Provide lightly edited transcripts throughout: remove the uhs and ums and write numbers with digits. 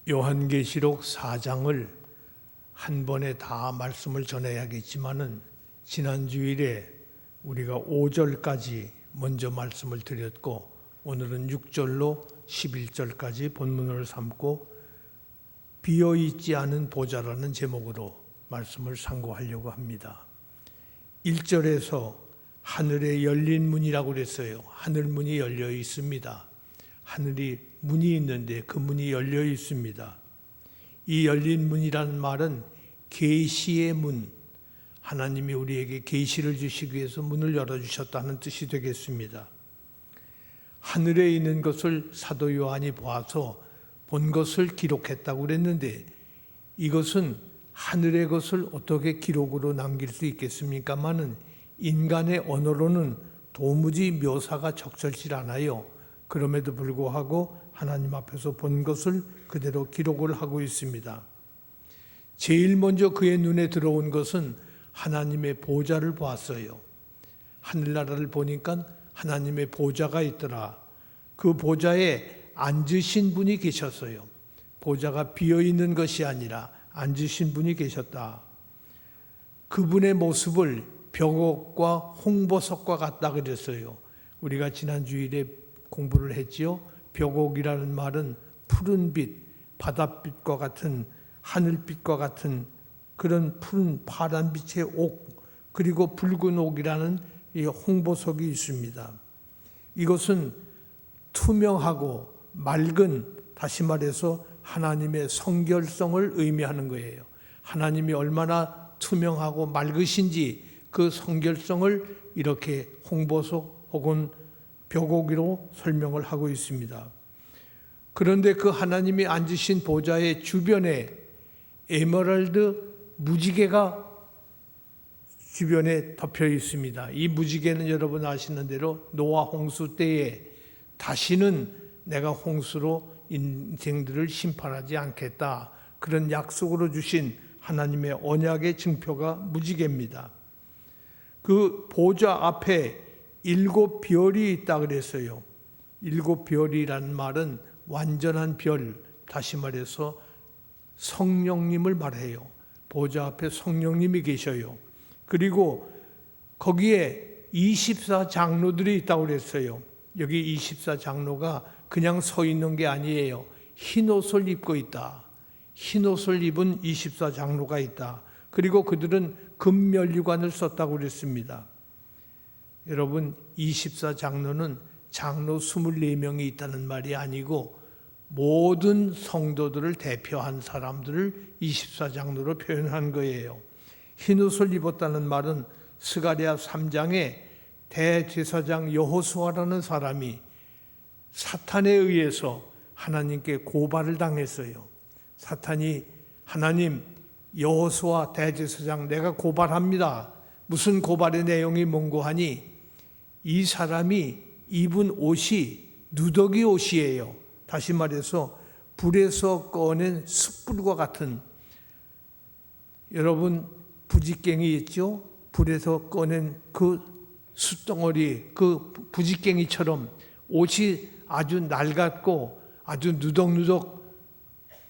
요한계시록 4장을 한 번에 다 말씀을 전해야겠지만은 지난 주일에 우리가 5절까지 먼저 말씀을 드렸고 오늘은 6절로 11절까지 본문을 삼고 비어있지 않은 보좌라는 제목으로 말씀을 상고하려고 합니다. 1절에서 하늘에 열린 문이라고 그랬어요. 하늘 문이 열려 있습니다. 하늘이 문이 있는데 그 문이 열려 있습니다. 이 열린 문이라는 말은 계시의 문, 하나님이 우리에게 계시를 주시기 위해서 문을 열어주셨다는 뜻이 되겠습니다. 하늘에 있는 것을 사도 요한이 보아서 본 것을 기록했다고 그랬는데 이것은 하늘의 것을 어떻게 기록으로 남길 수 있겠습니까마는 인간의 언어로는 도무지 묘사가 적절치 않아요. 그럼에도 불구하고 하나님 앞에서 본 것을 그대로 기록을 하고 있습니다. 제일 먼저 그의 눈에 들어온 것은 하나님의 보좌를 보았어요. 하늘나라를 보니까 하나님의 보좌가 있더라. 그 보좌에 앉으신 분이 계셨어요. 보좌가 비어있는 것이 아니라 앉으신 분이 계셨다. 그분의 모습을 벽옥과 홍보석과 같다 그랬어요. 우리가 지난 주일에 공부를 했지요. 벽옥이라는 말은 푸른 빛, 바닷빛과 같은 하늘빛과 같은 그런 푸른 파란 빛의 옥, 그리고 붉은 옥이라는 이 홍보석이 있습니다. 이것은 투명하고 맑은, 다시 말해서 하나님의 성결성을 의미하는 거예요. 하나님이 얼마나 투명하고 맑으신지 그 성결성을 이렇게 홍보석 혹은 벽옥으로 설명을 하고 있습니다. 그런데 그 하나님이 앉으신 보좌의 주변에 에메랄드 무지개가 주변에 덮여 있습니다. 이 무지개는 여러분 아시는 대로 노아 홍수 때에 다시는 내가 홍수로 인생들을 심판하지 않겠다, 그런 약속으로 주신 하나님의 언약의 증표가 무지개입니다. 그 보좌 앞에 7별이 있다 그랬어요. 7별이라는 말은 완전한 별, 다시 말해서 성령님을 말해요. 보좌 앞에 성령님이 계셔요. 그리고 거기에 24장로들이 있다고 그랬어요. 여기 24장로가 그냥 서 있는 게 아니에요. 흰옷을 입고 있다. 흰옷을 입은 24장로가 있다. 그리고 그들은 금면류관을 썼다고 그랬습니다. 여러분, 24장로는 장로 24명이 있다는 말이 아니고 모든 성도들을 대표한 사람들을 24장로로 표현한 거예요. 흰옷을 입었다는 말은 스가랴 3장에 대제사장 여호수아라는 사람이 사탄에 의해서 하나님께 고발을 당했어요. 사탄이 하나님, 여호수아 대제사장 내가 고발합니다. 무슨 고발의 내용이 뭔고 하니 이 사람이 입은 옷이 누더기 옷이에요. 다시 말해서 불에서 꺼낸 숯불과 같은, 여러분 부지깽이 있죠? 불에서 꺼낸 그 숯덩어리, 그 부지깽이처럼 옷이 아주 낡았고 아주 누덕누덕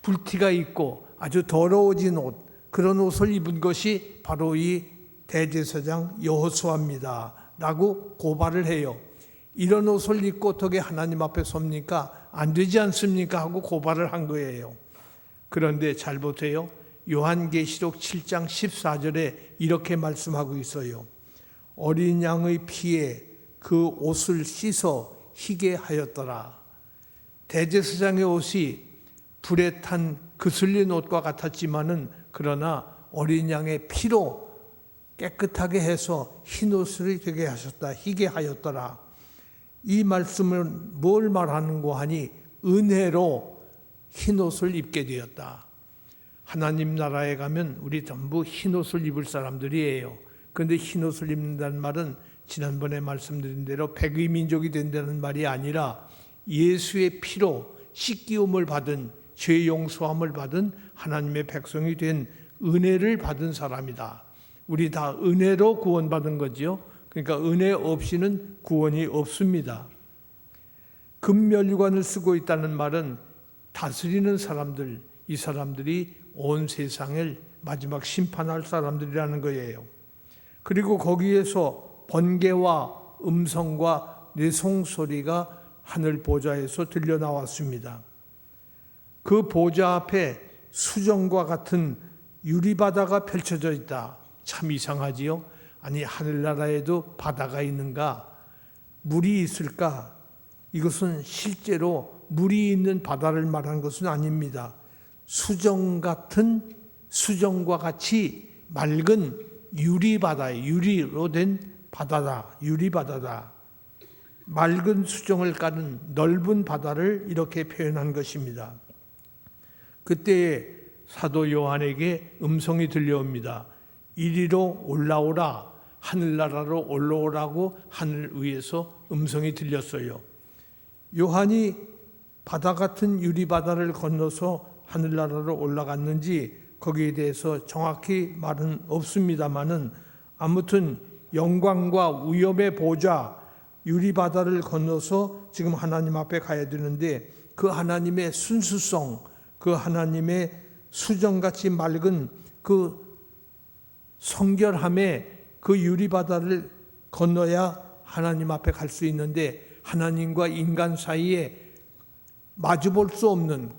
불티가 있고 아주 더러워진 옷, 그런 옷을 입은 것이 바로 이 대제사장 여호수아입니다 라고 고발을 해요. 이런 옷을 입고 어떻게 하나님 앞에 섭니까? 안 되지 않습니까? 하고 고발을 한 거예요. 그런데 잘 보세요. 요한계시록 7장 14절에 이렇게 말씀하고 있어요. 어린 양의 피에 그 옷을 씻어 희게 하였더라. 대제사장의 옷이 불에 탄 그슬린 옷과 같았지만은 그러나 어린 양의 피로 깨끗하게 해서 흰 옷을 되게 하셨다. 희게 하였더라. 이 말씀은 뭘 말하는고 하니 은혜로 흰 옷을 입게 되었다. 하나님 나라에 가면 우리 전부 흰 옷을 입을 사람들이에요. 그런데 흰 옷을 입는다는 말은 지난번에 말씀드린 대로 백의 민족이 된다는 말이 아니라 예수의 피로 씻기움을 받은, 죄 용서함을 받은 하나님의 백성이 된 은혜를 받은 사람이다. 우리 다 은혜로 구원받은 거지요. 그러니까 은혜 없이는 구원이 없습니다. 금면류관을 쓰고 있다는 말은 다스리는 사람들, 이 사람들이 온 세상을 마지막 심판할 사람들이라는 거예요. 그리고 거기에서 번개와 음성과 내송 소리가 하늘 보좌에서 들려 나왔습니다. 그 보좌 앞에 수정과 같은 유리바다가 펼쳐져 있다. 참 이상하지요? 아니, 하늘나라에도 바다가 있는가? 물이 있을까? 이것은 실제로 물이 있는 바다를 말하는 것은 아닙니다. 수정과 같이 맑은 유리바다, 유리로 된 바다다. 유리바다다. 맑은 수정을 가른 넓은 바다를 이렇게 표현한 것입니다. 그때 사도 요한에게 음성이 들려옵니다. 이리로 올라오라, 하늘나라로 올라오라고 하늘 위에서 음성이 들렸어요. 요한이 바다 같은 유리바다를 건너서 하늘나라로 올라갔는지 거기에 대해서 정확히 말은 없습니다마는 아무튼 영광과 위엄의 보좌, 유리바다를 건너서 지금 하나님 앞에 가야 되는데 그 하나님의 순수성, 그 하나님의 수정같이 맑은 그 성결함에 그 유리바다를 건너야 하나님 앞에 갈 수 있는데 하나님과 인간 사이에 마주볼 수 없는,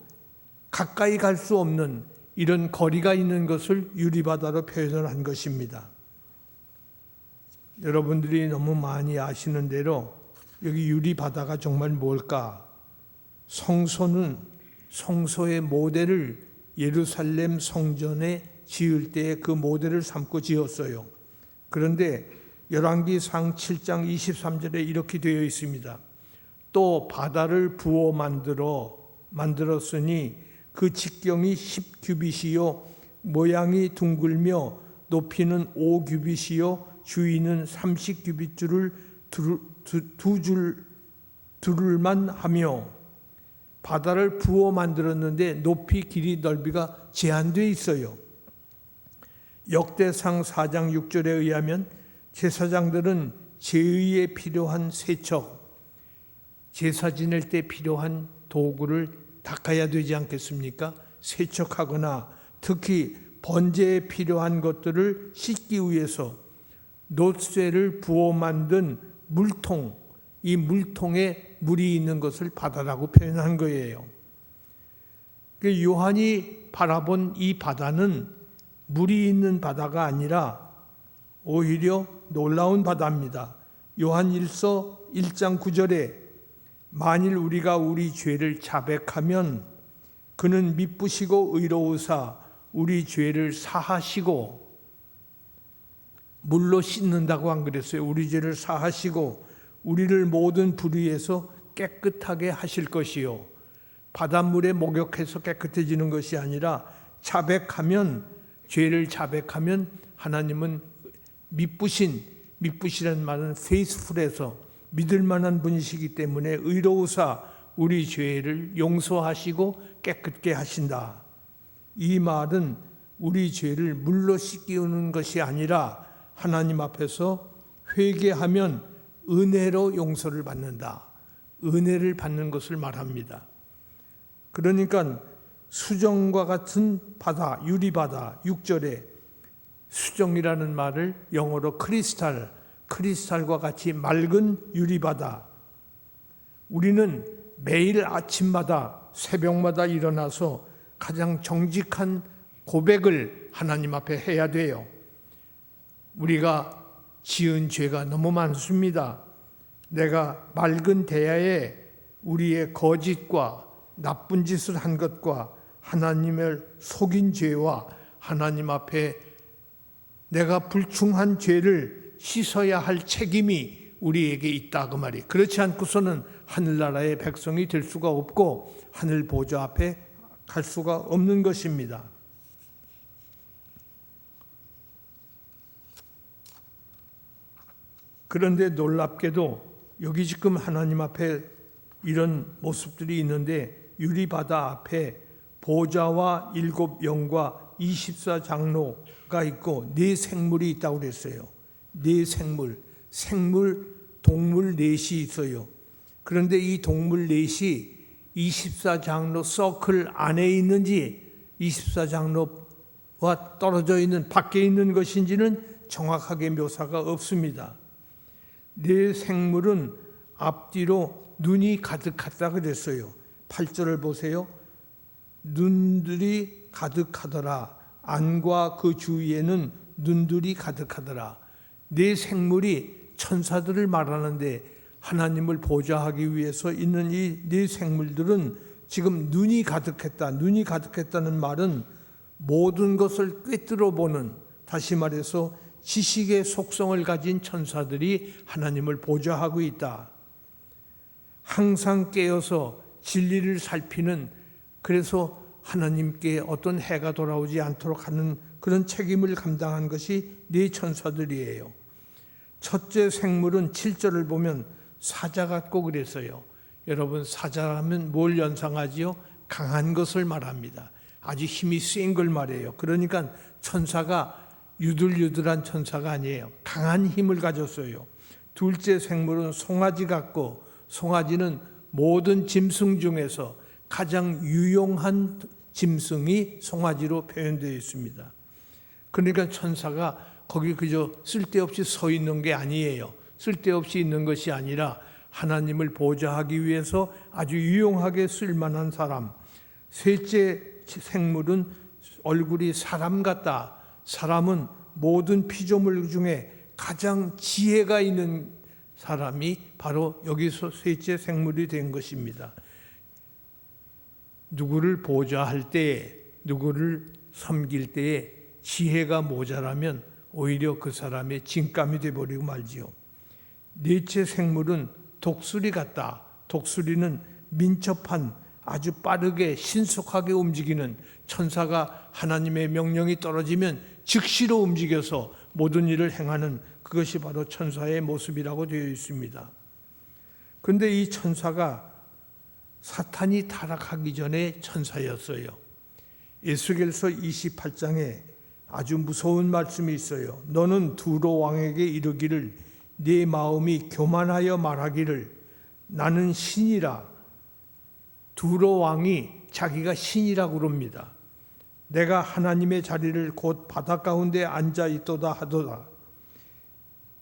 가까이 갈 수 없는 이런 거리가 있는 것을 유리바다로 표현을 한 것입니다. 여러분들이 너무 많이 아시는 대로 여기 유리바다가 정말 뭘까? 성소의 모델을 예루살렘 성전에 지을 때에 그 모델을 삼고 지었어요. 그런데 열왕기상 7장 23절에 이렇게 되어 있습니다. 또 바다를 부어 만들었으니 그 직경이 10규빗이요 모양이 둥글며 높이는 5규빗이요 주위는 30규빗줄을 두를만 하며 바다를 부어 만들었는데 높이 길이 넓이가 제한되어 있어요. 역대상 4장 6절에 의하면 제사장들은 제의에 필요한 세척, 제사 지낼 때 필요한 도구를 닦아야 되지 않겠습니까? 세척하거나 특히 번제에 필요한 것들을 씻기 위해서 놋쇠를 부어 만든 물통, 이 물통에 물이 있는 것을 바다라고 표현한 거예요. 요한이 바라본 이 바다는 물이 있는 바다가 아니라 오히려 놀라운 바다입니다. 요한일서 1장 9절에 만일 우리가 우리 죄를 자백하면 그는 미쁘시고 의로우사 우리 죄를 사하시고, 물로 씻는다고 안 그랬어요. 우리 죄를 사하시고 우리를 모든 불의에서 깨끗하게 하실 것이요. 바닷물에 목욕해서 깨끗해지는 것이 아니라 죄를 자백하면 하나님은 미쁘시라는 말은 faithful해서 믿을 만한 분이시기 때문에 의로우사 우리 죄를 용서하시고 깨끗게 하신다. 이 말은 우리 죄를 물로 씻기우는 것이 아니라 하나님 앞에서 회개하면 은혜로 용서를 받는다. 은혜를 받는 것을 말합니다. 그러니까 수정과 같은 바다, 유리바다, 6절에 수정이라는 말을 영어로 크리스탈과 같이 맑은 유리바다. 우리는 매일 아침마다 새벽마다 일어나서 가장 정직한 고백을 하나님 앞에 해야 돼요. 우리가 지은 죄가 너무 많습니다. 내가 맑은 대야에 우리의 거짓과 나쁜 짓을 한 것과 하나님을 속인 죄와 하나님 앞에 내가 불충한 죄를 씻어야 할 책임이 우리에게 있다 그 말이에요. 그렇지 않고서는 하늘나라의 백성이 될 수가 없고 하늘 보좌 앞에 갈 수가 없는 것입니다. 그런데 놀랍게도 여기 지금 하나님 앞에 이런 모습들이 있는데 유리바다 앞에 보좌와 7 영과 24장로가 있고 4 생물이 있다고 그랬어요. 4 동물 4이 있어요. 그런데 이 동물 4이 24장로 서클 안에 있는지 24장로와 떨어져 있는 밖에 있는 것인지는 정확하게 묘사가 없습니다. 내 생물은 앞뒤로 눈이 가득하다 그랬어요. 8절을 보세요. 눈들이 가득하더라. 안과 그 주위에는 눈들이 가득하더라. 내 생물이 천사들을 말하는데 하나님을 보좌하기 위해서 있는 이 네 생물들은 지금 눈이 가득했다. 눈이 가득했다는 말은 모든 것을 꿰뚫어 보는, 다시 말해서 지식의 속성을 가진 천사들이 하나님을 보좌하고 있다. 항상 깨어서 진리를 살피는, 그래서 하나님께 어떤 해가 돌아오지 않도록 하는 그런 책임을 감당한 것이 네 천사들이에요. 첫째 생물은 7절을 보면 사자 같고 그랬어요. 여러분, 사자라면 뭘 연상하지요? 강한 것을 말합니다. 아주 힘이 센 걸 말해요. 그러니까 천사가 유들유들한 천사가 아니에요. 강한 힘을 가졌어요. 둘째 생물은 송아지 같고, 송아지는 모든 짐승 중에서 가장 유용한 짐승이 송아지로 표현되어 있습니다. 그러니까 천사가 거기 그저 쓸데없이 서 있는 게 아니에요. 쓸데없이 있는 것이 아니라 하나님을 보좌하기 위해서 아주 유용하게 쓸만한 사람. 셋째 생물은 얼굴이 사람 같다. 사람은 모든 피조물 중에 가장 지혜가 있는 사람이 바로 여기서 셋째 생물이 된 것입니다. 누구를 보좌할 때에, 누구를 섬길 때에 지혜가 모자라면 오히려 그 사람의 진감이 되어버리고 말지요. 넷째 생물은 독수리 같다. 독수리는 민첩한, 아주 빠르게 신속하게 움직이는, 천사가 하나님의 명령이 떨어지면 즉시로 움직여서 모든 일을 행하는, 그것이 바로 천사의 모습이라고 되어 있습니다. 그런데 이 천사가 사탄이 타락하기 전에 천사였어요. 에스겔서 28장에 아주 무서운 말씀이 있어요. 너는 두로 왕에게 이르기를, 네 마음이 교만하여 말하기를 나는 신이라. 두로 왕이 자기가 신이라고 그럽니다. 내가 하나님의 자리를 곧 바다 가운데 앉아 있도다 하도다.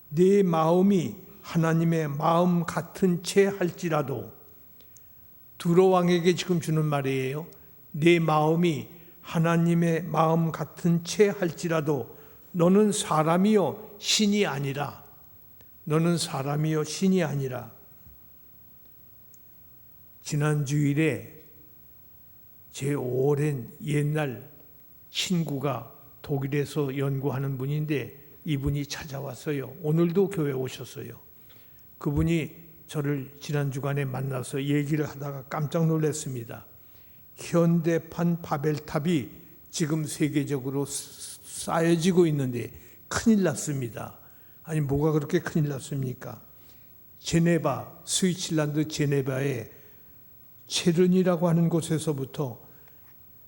네 마음이 하나님의 마음 같은 채 할지라도, 두로 왕에게 지금 주는 말이에요. 네 마음이 하나님의 마음 같은 채 할지라도 너는 사람이요 신이 아니라. 너는 사람이요 신이 아니라. 지난 주일에 제 오랜 옛날 친구가 독일에서 연구하는 분인데 이분이 찾아왔어요. 오늘도 교회에 오셨어요. 그분이 저를 지난 주간에 만나서 얘기를 하다가 깜짝 놀랐습니다. 현대판 바벨탑이 지금 세계적으로 쌓여지고 있는데 큰일 났습니다. 아니 뭐가 그렇게 큰일 났습니까? 제네바, 스위tzerlande 제네바의 체른이라고 하는 곳에서부터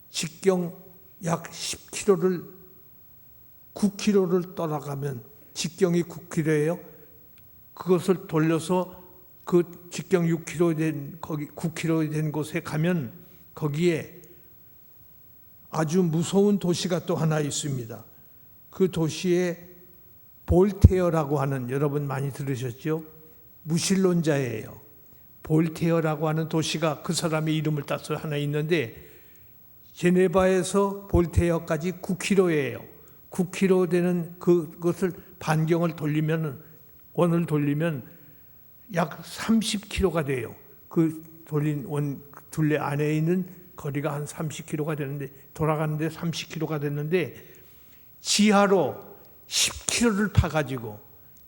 직경 약 10km를 9km를 떠나가면, 직경이 9km예요. 그것을 돌려서 그 직경 6km 된 거기 9km 된 곳에 가면 거기에 아주 무서운 도시가 또 하나 있습니다. 그 도시에 볼테어라고 하는, 여러분 많이 들으셨죠? 무신론자예요. 볼테어라고 하는 도시가 그 사람의 이름을 따서 하나 있는데 제네바에서 볼테어까지 9km예요. 9km 되는 그것을 반경을 돌리면, 원을 돌리면 약 30km가 돼요. 그 돌린 원 둘레 안에 있는 거리가 한 30km가 되는데, 돌아가는데 30km가 됐는데, 지하로 10km를 파가지고,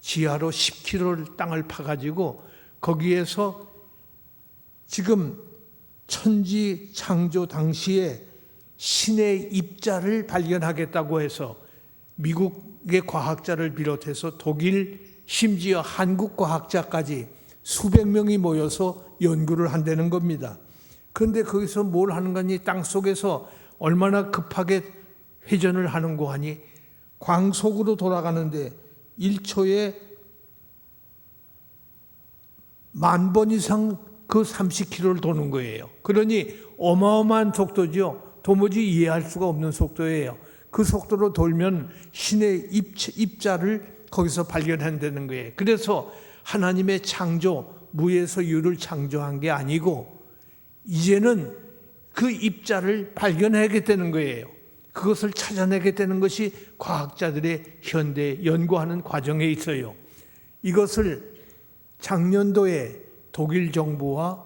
지하로 10km를 땅을 파가지고 거기에서 지금 천지 창조 당시에 신의 입자를 발견하겠다고 해서 미국의 과학자를 비롯해서 독일, 심지어 한국 과학자까지 수백 명이 모여서 연구를 한다는 겁니다. 그런데 거기서 뭘 하는 거니? 땅 속에서 얼마나 급하게 회전을 하는 거 하니? 광속으로 돌아가는데 1초에 10,000번 이상 그 30km를 도는 거예요. 그러니 어마어마한 속도죠. 도무지 이해할 수가 없는 속도예요. 그 속도로 돌면 신의 입자를 거기서 발견한다는 거예요. 그래서 하나님의 창조, 무에서 유를 창조한 게 아니고 이제는 그 입자를 발견하겠다는 거예요. 그것을 찾아내겠다는 것이 과학자들의 현대 연구하는 과정에 있어요. 이것을 작년도에 독일 정부와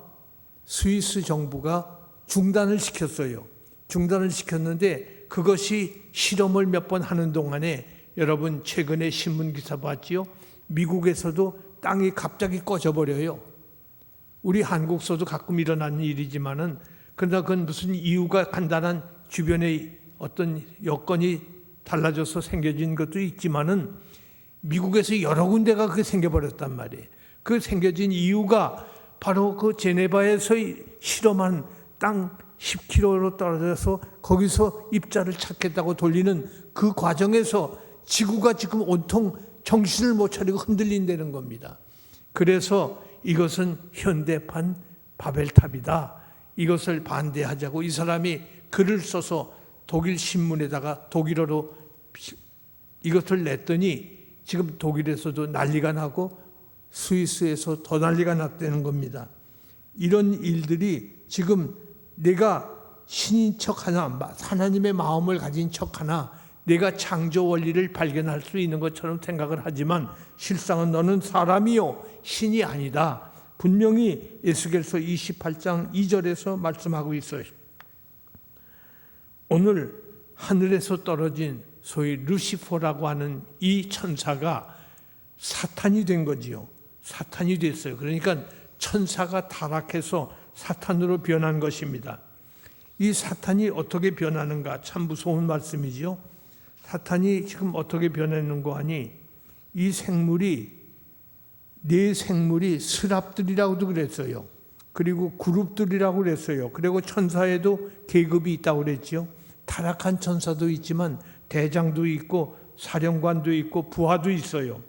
스위스 정부가 중단을 시켰어요. 중단을 시켰는데 그것이 실험을 몇 번 하는 동안에 여러분 최근에 신문 기사 봤지요? 미국에서도 땅이 갑자기 꺼져버려요. 우리 한국서도 가끔 일어나는 일이지만은 그러나 그건 무슨 이유가 간단한 주변의 어떤 여건이 달라져서 생겨진 것도 있지만은 미국에서 여러 군데가 그게 생겨버렸단 말이에요. 그 생겨진 이유가 바로 그 제네바에서 실험한 땅 10km로 떨어져서 거기서 입자를 찾겠다고 돌리는 그 과정에서 지구가 지금 온통 정신을 못 차리고 흔들린다는 겁니다. 그래서 이것은 현대판 바벨탑이다. 이것을 반대하자고 이 사람이 글을 써서 독일 신문에다가 독일어로 이것을 냈더니 지금 독일에서도 난리가 나고 스위스에서 더 난리가 났다는 겁니다. 이런 일들이 지금 내가 신인 척하나 하나님의 마음을 가진 척하나 내가 창조 원리를 발견할 수 있는 것처럼 생각을 하지만 실상은 너는 사람이요 신이 아니다. 분명히 에스겔서 28장 2절에서 말씀하고 있어요. 오늘 하늘에서 떨어진 소위 루시퍼라고 하는 이 천사가 사탄이 된 거지요. 사탄이 됐어요. 그러니까 천사가 타락해서 사탄으로 변한 것입니다. 이 사탄이 어떻게 변하는가 참 무서운 말씀이지요. 사탄이 지금 어떻게 변했는가 하니 이 생물이 네 생물이 스랍들이라고도 그랬어요. 그리고 그룹들이라고 그랬어요. 그리고 천사에도 계급이 있다고 그랬지요. 타락한 천사도 있지만 대장도 있고 사령관도 있고 부하도 있어요.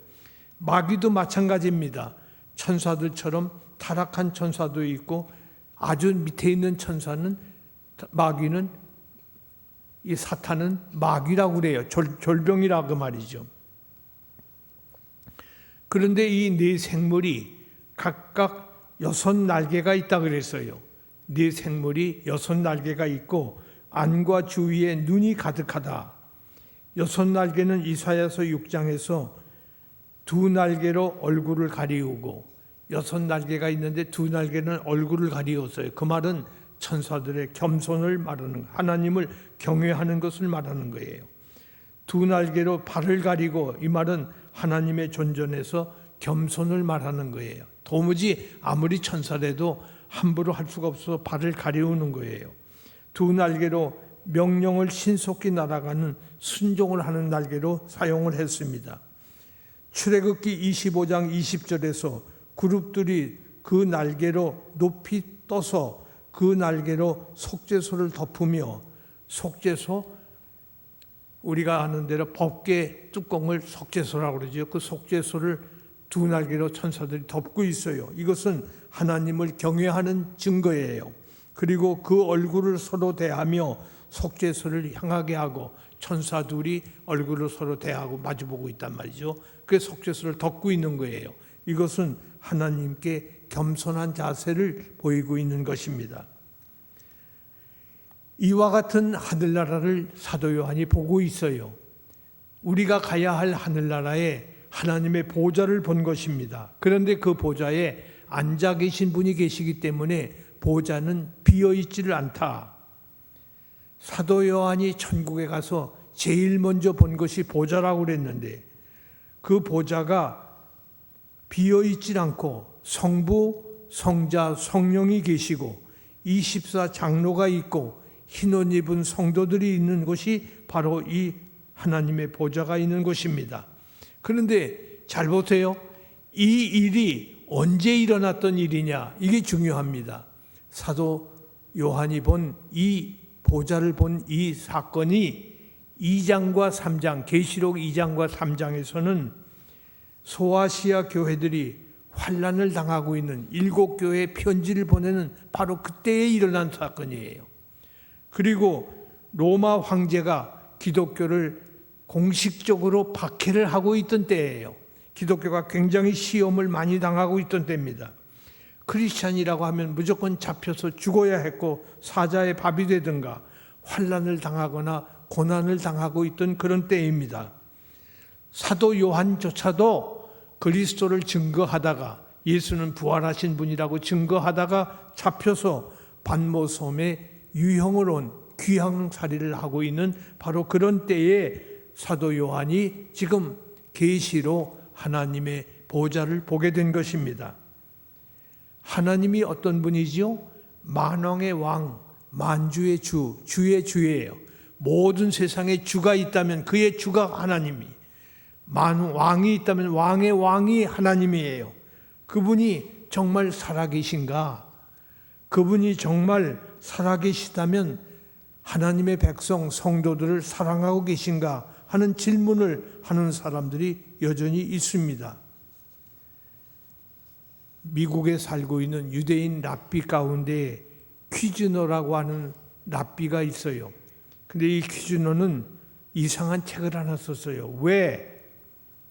마귀도 마찬가지입니다. 천사들처럼 타락한 천사도 있고 아주 밑에 있는 천사는 마귀는 이 사탄은 마귀라고 그래요. 졸병이라고 말이죠. 그런데 이 네 생물이 각각 6날개가 있다 그랬어요. 네 생물이 6날개가 있고 안과 주위에 눈이 가득하다. 6날개는 이사야서 6장에서 2날개로 얼굴을 가리우고 6날개가 있는데 2날개는 얼굴을 가리웠어요. 그 말은 천사들의 겸손을 말하는 하나님을 경외하는 것을 말하는 거예요. 2날개로 발을 가리고 이 말은 하나님의 존전에서 겸손을 말하는 거예요. 도무지 아무리 천사라도 함부로 할 수가 없어서 발을 가리우는 거예요. 2날개로 명령을 신속히 날아가는 순종을 하는 날개로 사용을 했습니다. 출애굽기 25장 20절에서 그룹들이 그 날개로 높이 떠서 그 날개로 속죄소를 덮으며 속죄소 우리가 아는 대로 법궤 뚜껑을 속죄소라고 그러죠. 그 속죄소를 2날개로 천사들이 덮고 있어요. 이것은 하나님을 경외하는 증거예요. 그리고 그 얼굴을 서로 대하며 속죄소를 향하게 하고 천사 둘이 얼굴을 서로 대하고 마주보고 있단 말이죠. 그 속죄소를 덮고 있는 거예요. 이것은 하나님께 겸손한 자세를 보이고 있는 것입니다. 이와 같은 하늘나라를 사도 요한이 보고 있어요. 우리가 가야 할 하늘나라에 하나님의 보좌를 본 것입니다. 그런데 그 보좌에 앉아 계신 분이 계시기 때문에 보좌는 비어있지를 않다. 사도 요한이 천국에 가서 제일 먼저 본 것이 보좌라고 그랬는데 그 보좌가 비어있지 않고 성부, 성자, 성령이 계시고 24장로가 있고 흰옷 입은 성도들이 있는 곳이 바로 이 하나님의 보좌가 있는 곳입니다. 그런데 잘 보세요. 이 일이 언제 일어났던 일이냐? 이게 중요합니다. 사도 요한이 본 이 보좌를 본 이 사건이 2장과 3장, 계시록 2장과 3장에서는 소아시아 교회들이 환난을 당하고 있는 7교회에 편지를 보내는 바로 그때에 일어난 사건이에요. 그리고 로마 황제가 기독교를 공식적으로 박해를 하고 있던 때예요. 기독교가 굉장히 시험을 많이 당하고 있던 때입니다. 크리스찬이라고 하면 무조건 잡혀서 죽어야 했고 사자의 밥이 되든가 환난을 당하거나 고난을 당하고 있던 그런 때입니다. 사도 요한조차도 그리스도를 증거하다가 예수는 부활하신 분이라고 증거하다가 잡혀서 반모섬에 유형을 온 귀향살이를 하고 있는 바로 그런 때에 사도 요한이 지금 계시로 하나님의 보좌를 보게 된 것입니다. 하나님이 어떤 분이지요? 만왕의 왕, 만주의 주, 주의 주예요. 모든 세상에 주가 있다면 그의 주가 하나님이, 왕이 있다면 왕의 왕이 하나님이에요. 그분이 정말 살아계신가? 그분이 정말 살아계시다면 하나님의 백성, 성도들을 사랑하고 계신가 하는 질문을 하는 사람들이 여전히 있습니다. 미국에 살고 있는 유대인 랍비 가운데 퀴즈너라고 하는 랍비가 있어요. 근데 이 퀴즈너는 이상한 책을 하나 썼어요. 왜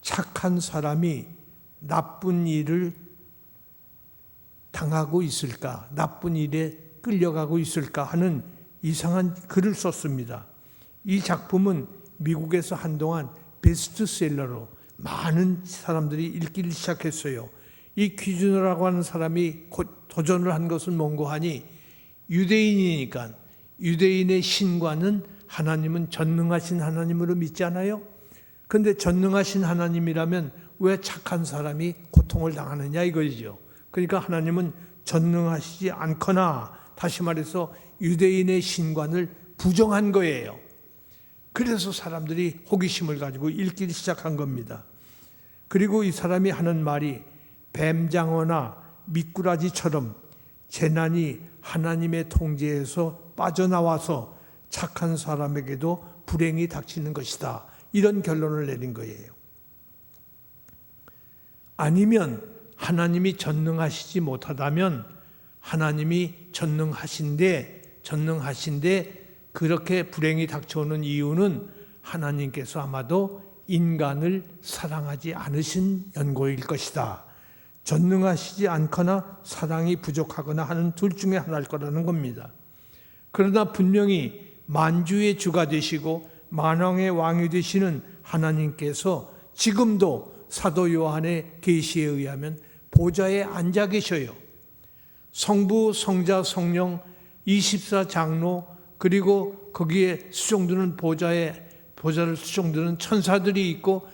착한 사람이 나쁜 일을 당하고 있을까? 나쁜 일에 끌려가고 있을까? 하는 이상한 글을 썼습니다. 이 작품은 미국에서 한동안 베스트셀러로 많은 사람들이 읽기를 시작했어요. 이 퀴즈너라고 하는 사람이 도전을 한 것은 뭔고 하니 유대인이니까 유대인의 신과는 하나님은 전능하신 하나님으로 믿지 않아요? 그런데 전능하신 하나님이라면 왜 착한 사람이 고통을 당하느냐 이거죠. 그러니까 하나님은 전능하시지 않거나 다시 말해서 유대인의 신관을 부정한 거예요. 그래서 사람들이 호기심을 가지고 읽기 시작한 겁니다. 그리고 이 사람이 하는 말이 뱀장어나 미꾸라지처럼 재난이 하나님의 통제에서 빠져나와서 착한 사람에게도 불행이 닥치는 것이다. 이런 결론을 내린 거예요. 아니면 하나님이 전능하시지 못하다면 하나님이 전능하신데 그렇게 불행이 닥쳐오는 이유는 하나님께서 아마도 인간을 사랑하지 않으신 연고일 것이다. 전능하시지 않거나 사랑이 부족하거나 하는 둘 중에 하나일 거라는 겁니다. 그러나 분명히 만주의 주가 되시고 만왕의 왕이 되시는 하나님께서 지금도 사도 요한의 계시에 의하면 보좌에 앉아 계셔요. 성부, 성자, 성령, 24장로 그리고 거기에 수종드는 보좌를 수종드는 천사들이 있고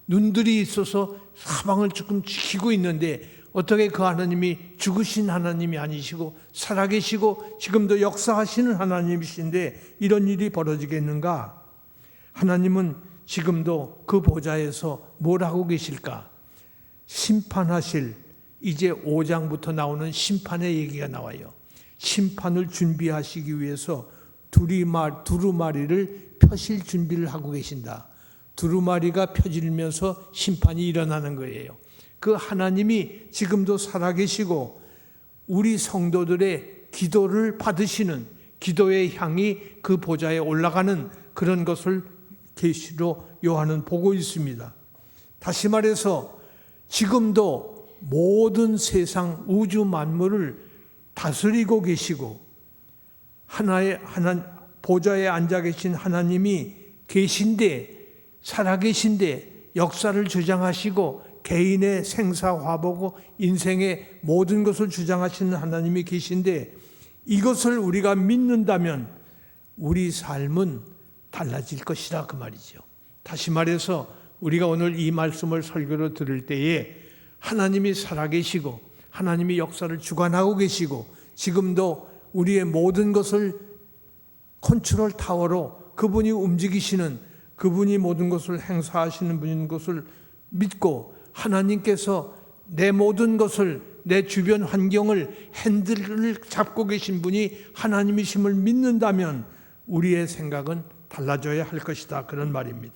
눈들이 있어서 사방을 조금 지키고 있는데 어떻게 그 하나님이 죽으신 하나님이 아니시고 살아계시고 지금도 역사하시는 하나님이신데 이런 일이 벌어지겠는가? 하나님은 지금도 그 보좌에서 뭘 하고 계실까? 심판하실 이제 5장부터 나오는 심판의 얘기가 나와요. 심판을 준비하시기 위해서 두루마리를 펴실 준비를 하고 계신다. 두루마리가 펴지면서 심판이 일어나는 거예요. 그 하나님이 지금도 살아계시고 우리 성도들의 기도를 받으시는 기도의 향이 그 보좌에 올라가는 그런 것을 계시로 요한은 보고 있습니다. 다시 말해서 지금도 모든 세상 우주 만물을 다스리고 계시고 보좌에 앉아 계신 하나님이 계신데 살아계신데 역사를 주장하시고 개인의 생사화보고 인생의 모든 것을 주장하시는 하나님이 계신데 이것을 우리가 믿는다면 우리 삶은 달라질 것이라 그 말이죠. 다시 말해서 우리가 오늘 이 말씀을 설교로 들을 때에 하나님이 살아계시고 하나님이 역사를 주관하고 계시고 지금도 우리의 모든 것을 컨트롤 타워로 그분이 움직이시는 그분이 모든 것을 행사하시는 분인 것을 믿고 하나님께서 내 모든 것을 내 주변 환경을 핸들을 잡고 계신 분이 하나님이심을 믿는다면 우리의 생각은 달라져야 할 것이다. 그런 말입니다.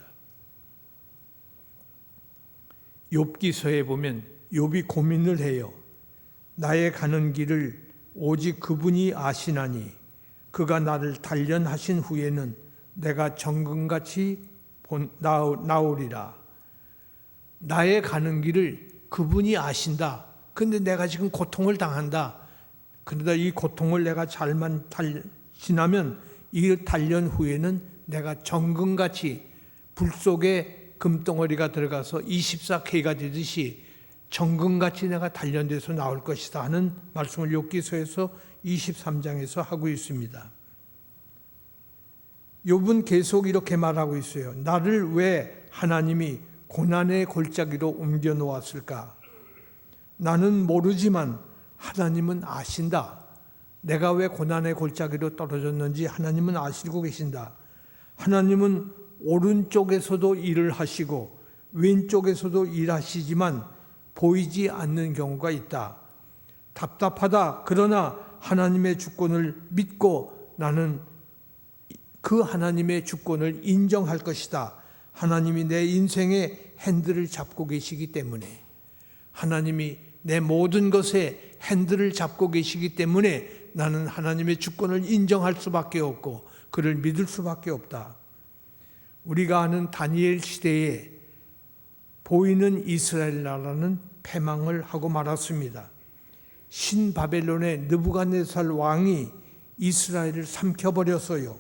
욥기서에 보면 욥이 고민을 해요. 나의 가는 길을 오직 그분이 아시나니 그가 나를 단련하신 후에는 내가 정금같이 나오리라. 나의 가는 길을 그분이 아신다. 근데 내가 지금 고통을 당한다. 그러다 이 고통을 내가 잘만 지나면 이 단련 후에는 내가 정금같이 불 속에 금덩어리가 들어가서 24K가 되듯이 정금같이 내가 단련돼서 나올 것이다 하는 말씀을 욥기서에서 23장에서 하고 있습니다. 욥은 계속 이렇게 말하고 있어요. 나를 왜 하나님이 고난의 골짜기로 옮겨 놓았을까? 나는 모르지만 하나님은 아신다. 내가 왜 고난의 골짜기로 떨어졌는지 하나님은 아시고 계신다. 하나님은 오른쪽에서도 일을 하시고 왼쪽에서도 일하시지만 보이지 않는 경우가 있다. 답답하다. 그러나 하나님의 주권을 믿고 나는 그 하나님의 주권을 인정할 것이다. 하나님이 내 인생의 핸들을 잡고 계시기 때문에, 하나님이 내 모든 것에 핸들을 잡고 계시기 때문에 나는 하나님의 주권을 인정할 수밖에 없고 그를 믿을 수밖에 없다. 우리가 아는 다니엘 시대에 보이는 이스라엘 나라는 패망을 하고 말았습니다. 신바벨론의 느부갓네살 왕이 이스라엘을 삼켜버렸어요.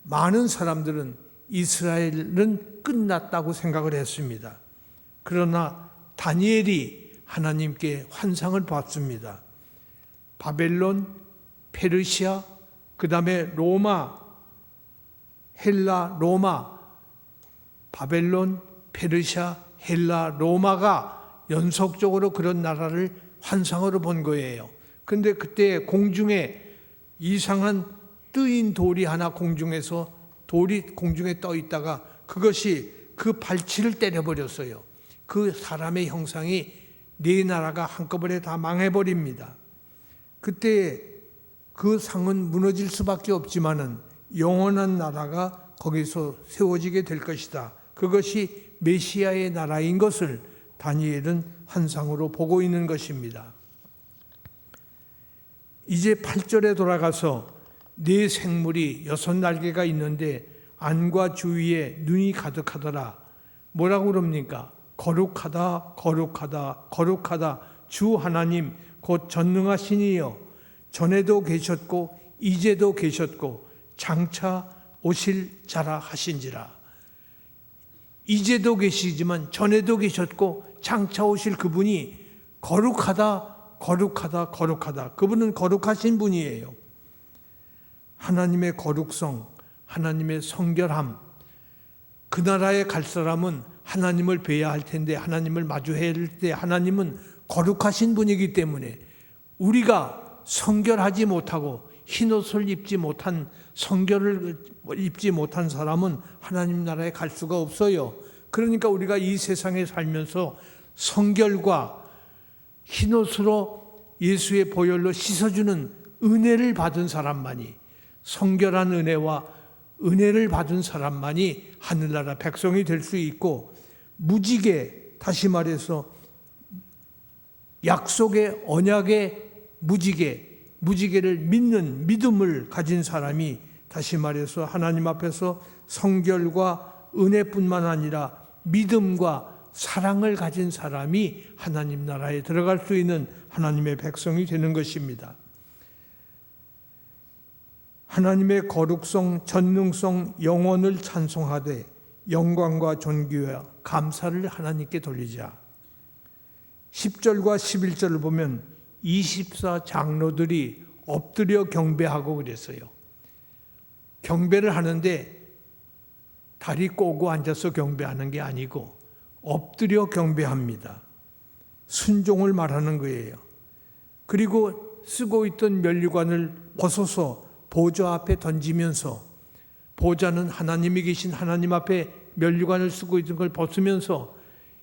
많은 사람들은 이스라엘은 끝났다고 생각을 했습니다. 그러나 다니엘이 하나님께 환상을 봤습니다. 바벨론, 페르시아, 그 다음에 로마, 헬라, 로마, 바벨론, 페르시아, 헬라, 로마가 연속적으로 그런 나라를 환상으로 본 거예요. 근데 그때 공중에 이상한 뜨인 돌이 하나 공중에서 돌이 공중에 떠 있다가 그것이 그 발치를 때려버렸어요. 그 사람의 형상이 네 나라가 한꺼번에 다 망해버립니다. 그때 그 상은 무너질 수밖에 없지만은 영원한 나라가 거기서 세워지게 될 것이다. 그것이 메시아의 나라인 것을 다니엘은 환상으로 보고 있는 것입니다. 이제 8절에 돌아가서 네 생물이 6날개가 있는데 안과 주위에 눈이 가득하더라. 뭐라고 그럽니까? 거룩하다, 거룩하다, 거룩하다. 주 하나님 곧 전능하시니여 전에도 계셨고 이제도 계셨고 장차 오실 자라 하신지라. 이제도 계시지만 전에도 계셨고 장차 오실 그분이 거룩하다, 거룩하다, 거룩하다. 그분은 거룩하신 분이에요. 하나님의 거룩성, 하나님의 성결함. 그 나라에 갈 사람은 하나님을 뵈야 할 텐데 하나님을 마주해야 할 때 하나님은 거룩하신 분이기 때문에 우리가 성결하지 못하고 흰옷을 입지 못한 성결을 입지 못한 사람은 하나님 나라에 갈 수가 없어요. 그러니까 우리가 이 세상에 살면서 성결과 흰옷으로 예수의 보혈로 씻어주는 은혜를 받은 사람만이, 성결한 은혜와 은혜를 받은 사람만이 하늘나라 백성이 될 수 있고, 무지개, 다시 말해서 약속의 언약의 무지개를 믿는 믿음을 가진 사람이, 다시 말해서 하나님 앞에서 성결과 은혜뿐만 아니라 믿음과 사랑을 가진 사람이 하나님 나라에 들어갈 수 있는 하나님의 백성이 되는 것입니다. 하나님의 거룩성, 전능성, 영원을 찬송하되 영광과 존귀와 감사를 하나님께 돌리자. 10절과 11절을 보면 24장로들이 엎드려 경배하고 그랬어요. 경배를 하는데 다리 꼬고 앉아서 경배하는 게 아니고 엎드려 경배합니다. 순종을 말하는 거예요. 그리고 쓰고 있던 면류관을 벗어서 보좌 앞에 던지면서, 보좌는 하나님이 계신 하나님 앞에 면류관을 쓰고 있는 걸 벗으면서,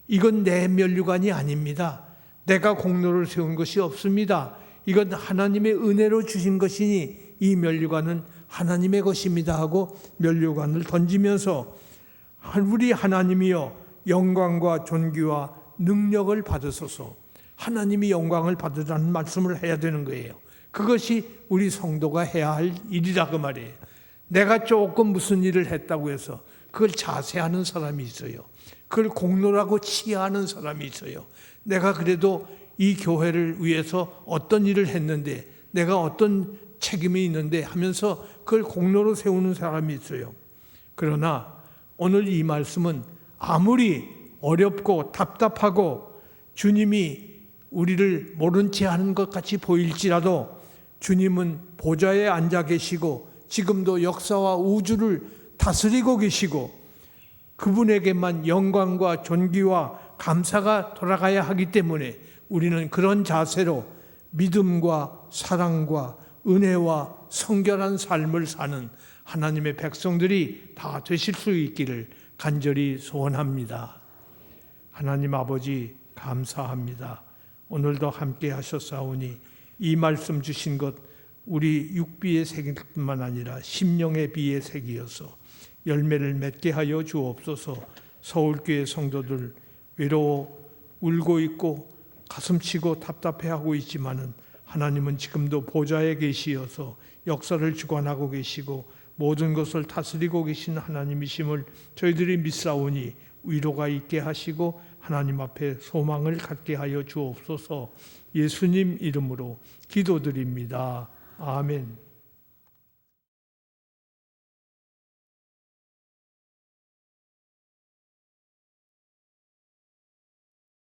이건 내 면류관이 아닙니다. 내가 공로를 세운 것이 없습니다. 이건 하나님의 은혜로 주신 것이니 이 면류관은 하나님의 것입니다 하고 면류관을 던지면서, 우리 하나님이여 영광과 존귀와 능력을 받으소서, 하나님이 영광을 받으라는 말씀을 해야 되는 거예요. 그것이 우리 성도가 해야 할 일이라 그 말이에요. 내가 조금 무슨 일을 했다고 해서 그걸 자세하는 사람이 있어요. 그걸 공로라고 치하하는 사람이 있어요. 내가 그래도 이 교회를 위해서 어떤 일을 했는데, 내가 어떤 책임이 있는데 하면서 그걸 공로로 세우는 사람이 있어요. 그러나 오늘 이 말씀은 아무리 어렵고 답답하고 주님이 우리를 모른 채 하는 것 같이 보일지라도 주님은 보좌에 앉아 계시고 지금도 역사와 우주를 다스리고 계시고 그분에게만 영광과 존귀와 감사가 돌아가야 하기 때문에 우리는 그런 자세로 믿음과 사랑과 은혜와 성결한 삶을 사는 하나님의 백성들이 다 되실 수 있기를 간절히 소원합니다. 하나님 아버지 감사합니다. 오늘도 함께 하셨사오니 이 말씀 주신 것 우리 육비의 색일 뿐만 아니라 심령의 비의 색이어서 열매를 맺게 하여 주옵소서. 서울교회 성도들 외로워 울고 있고 가슴치고 답답해하고 있지만은 하나님은 지금도 보좌에 계시어서 역사를 주관하고 계시고 모든 것을 다스리고 계신 하나님이심을 저희들이 믿사오니 위로가 있게 하시고 하나님 앞에 소망을 갖게 하여 주옵소서. 예수님 이름으로 기도드립니다. 아멘.